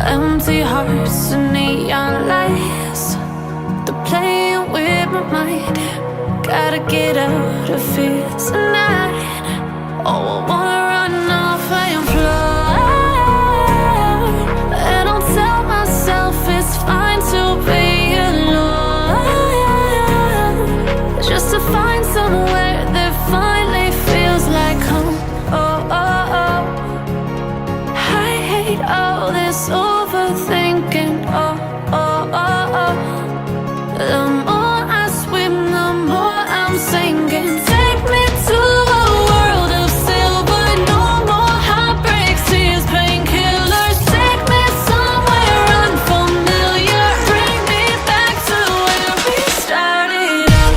Empty hearts and neon lights, they're playing with my mind. Gotta get out of here tonight. Oh, I wanna run off and fly, and I'll tell myself it's fine to be alone, just to find somewhere that finally feels like home. Oh, oh, oh. I hate all this overthinking. Oh, oh, oh, oh. The more I swim, the more I'm sinking. Take me to a world of silver. No more heartbreaks, tears, painkillers. Take me somewhere unfamiliar. Bring me back to where we started out.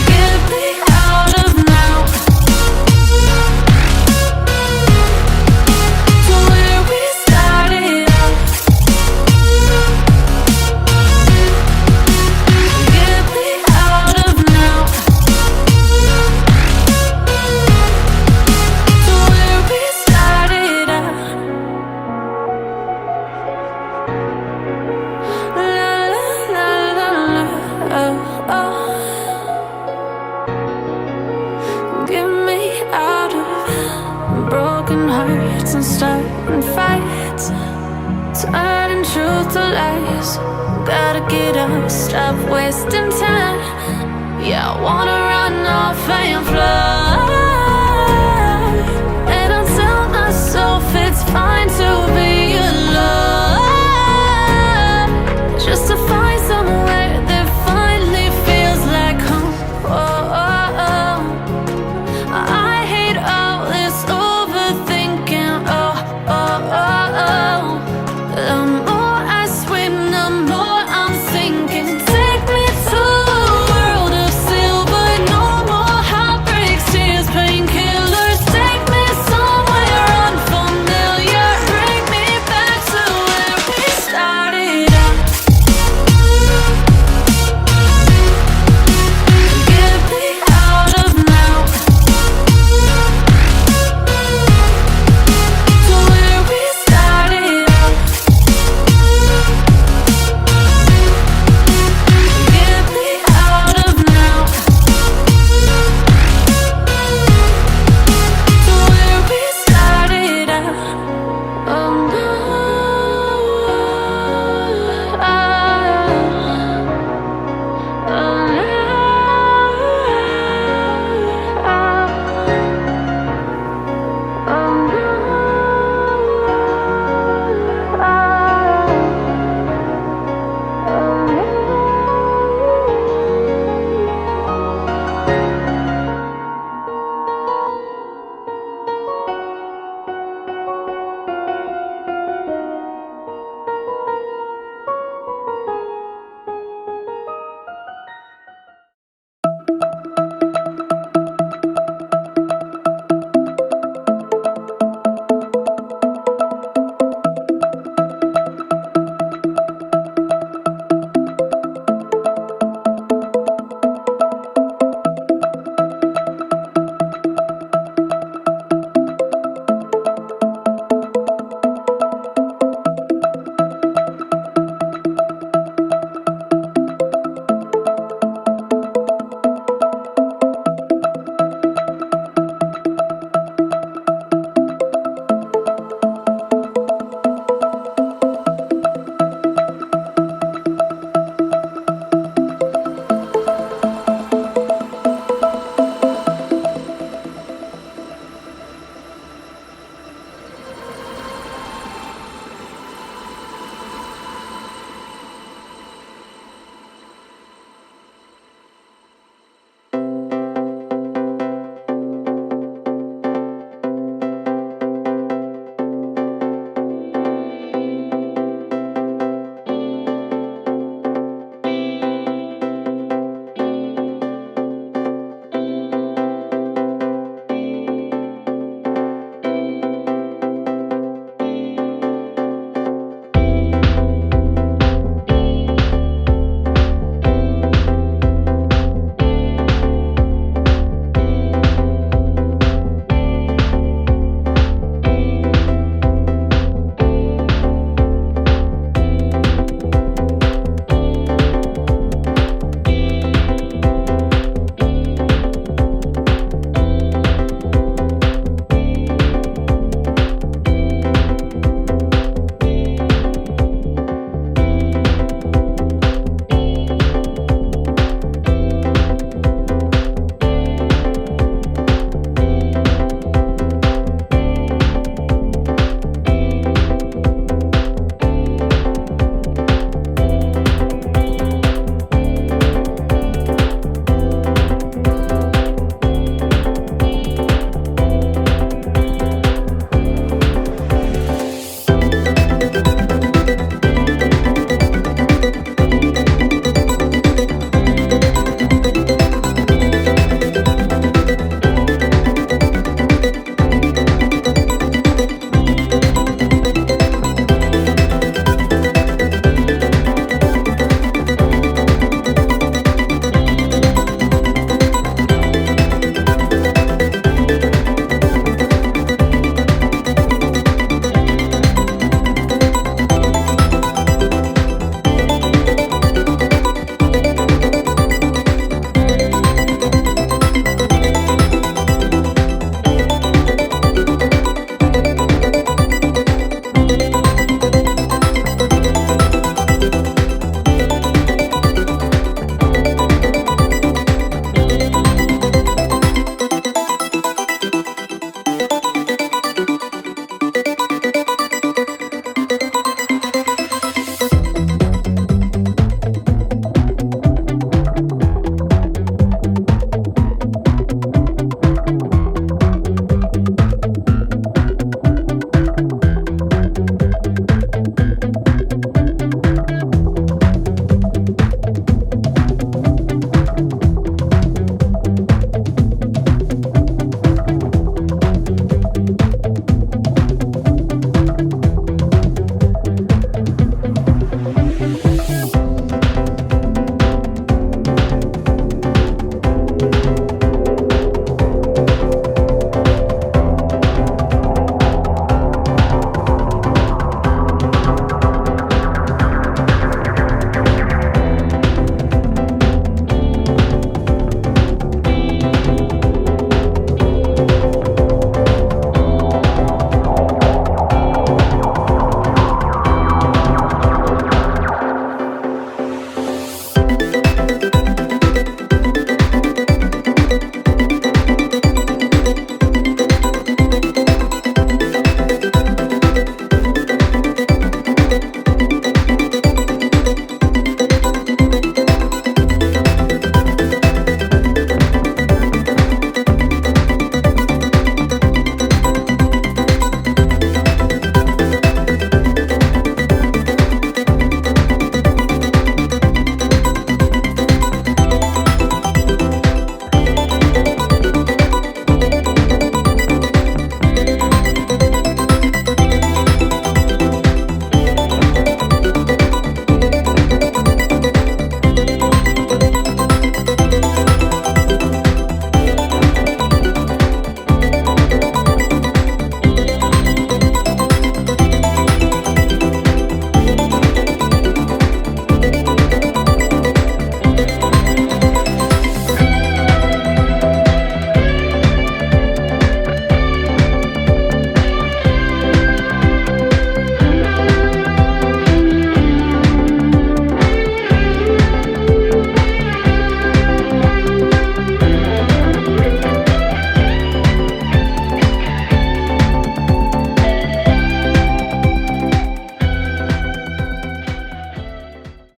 Get me out of now, to where we started out. Get me out of now, to where we started out. La la la la la, oh, oh. Get me out of broken hearts and starting fights, turning truth to lies. Gotta get up, stop wasting time. Yeah, I wanna run off and fly.